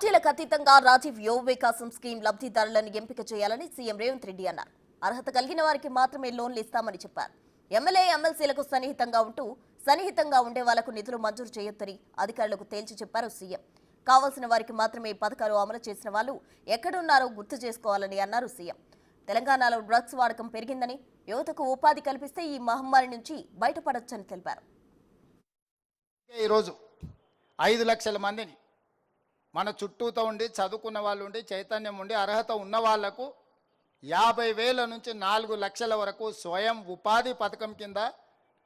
పార్టీలకు అతీతంగా రాజీవ్ యువ వికాసం స్కీమ్ లబ్ధిదారులను ఎంపిక చేయాలని సీఎం రేవంత్ రెడ్డి అన్నారు. అర్హత కలిగిన వారికి మాత్రమే లోన్లు ఇస్తామని చెప్పారు. ఎమ్మెల్యే ఎమ్మెల్సీలకు సన్నిహితంగా ఉండే వాళ్లకు నిధులు మంజూరు చేయొద్దని అధికారులకు తేల్చి చెప్పారు సీఎం. కావాల్సిన వారికి మాత్రమే పథకాలు అమలు చేసిన వాళ్ళు ఎక్కడున్నారో గుర్తు చేసుకోవాలని అన్నారు సీఎం. తెలంగాణలో డ్రగ్స్ వాడకం పెరిగిందని, యువతకు ఉపాధి కల్పిస్తే ఈ మహమ్మారి నుంచి బయటపడొచ్చని తెలిపారు. ఈరోజు 5 లక్షల మందిని మన చుట్టూతో ఉండి చదువుకున్న వాళ్ళు ఉండి చైతన్యం ఉండి అర్హత ఉన్న వాళ్లకు 50,000 నుంచి 4 లక్షల వరకు స్వయం ఉపాధి పథకం కింద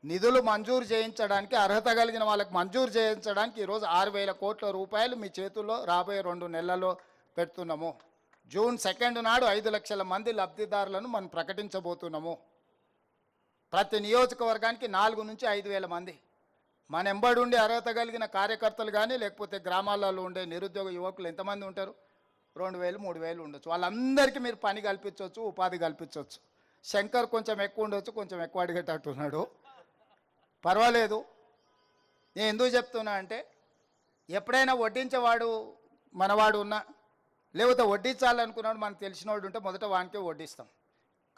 నిధులు మంజూరు చేయించడానికి, అర్హత కలిగిన వాళ్ళకి మంజూరు చేయించడానికి ఈరోజు 6,000 కోట్ల రూపాయలు మీ చేతుల్లో రాబోయే 2 నెలల్లో పెడుతున్నాము. జూన్ 2 నాడు 5 లక్షల మంది లబ్ధిదారులను మనం ప్రకటించబోతున్నాము. ప్రతి నియోజకవర్గానికి 4 నుంచి 5,000 మంది మన ఎంబడి ఉండి అర్హత కలిగిన కార్యకర్తలు కానీ లేకపోతే గ్రామాలలో ఉండే నిరుద్యోగ యువకులు ఎంతమంది ఉంటారు? 2,000, 3,000 ఉండొచ్చు. వాళ్ళందరికీ మీరు పని కల్పించవచ్చు, ఉపాధి కల్పించవచ్చు. శంకర్ కొంచెం ఎక్కువ ఉండొచ్చు, కొంచెం ఎక్కువ అడిగేటట్టున్నాడు, పర్వాలేదు. నేను ఎందుకు చెప్తున్నా అంటే, ఎప్పుడైనా వడ్డించేవాడు మనవాడు ఉన్నా, లేకపోతే వడ్డించాలనుకున్నాడు మనకు తెలిసినవాడు ఉంటే మొదట వానికే వడ్డిస్తాం.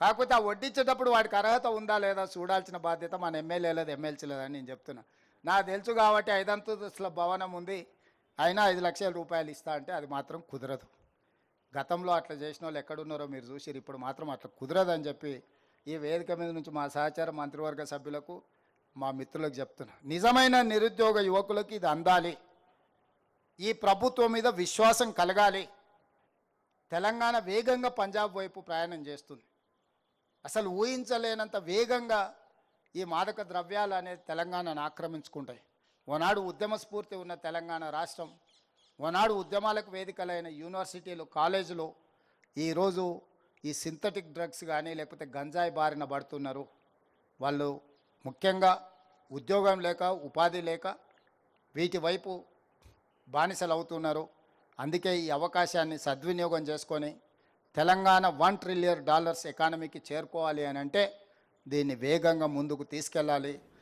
కాకపోతే ఆ వడ్డించేటప్పుడు వాడికి అర్హత ఉందా లేదా చూడాల్సిన బాధ్యత మన ఎమ్మెల్యే లేదు, ఎమ్మెల్సీ లేదని నేను చెప్తున్నా. నాకు తెలుసు కాబట్టి 5 అంతస్తుల భవనం ఉంది, అయినా 5 లక్షల రూపాయలు ఇస్తా అంటే అది మాత్రం కుదరదు. గతంలో అట్లా చేసిన వాళ్ళు ఎక్కడున్నారో మీరు చూసిరు. ఇప్పుడు మాత్రం అట్లా కుదరదని చెప్పి ఈ వేదిక మీద నుంచి మా సహచార మంత్రివర్గ సభ్యులకు, మా మిత్రులకు చెప్తున్నా. నిజమైన నిరుద్యోగ యువకులకు ఇది అందాలి, ఈ ప్రభుత్వం మీద విశ్వాసం కలగాలి. తెలంగాణ వేగంగా పంజాబ్ వైపు ప్రయాణం చేస్తుంది. అసలు ఊహించలేనంత వేగంగా ఈ మాదక ద్రవ్యాలు అనేది తెలంగాణను ఆక్రమించుకుంటాయి. ఓనాడు ఉద్యమ స్ఫూర్తి ఉన్న తెలంగాణ రాష్ట్రం, ఓనాడు ఉద్యమాలకు వేదికలైన యూనివర్సిటీలు, కాలేజీలు ఈరోజు ఈ సింథటిక్ డ్రగ్స్ కానీ లేకపోతే గంజాయి బారిన పడుతున్నారు. వాళ్ళు ముఖ్యంగా ఉద్యోగం లేక, ఉపాధి లేక వీటి వైపు బానిసలు అవుతున్నారు. అందుకే ఈ అవకాశాన్ని సద్వినియోగం చేసుకొని తెలంగాణ $1 ట్రిలియన్ ఎకానమీకి చేరుకోవాలి అని అంటే దీన్ని వేగంగా ముందుకు తీసుకెళ్ళాలి.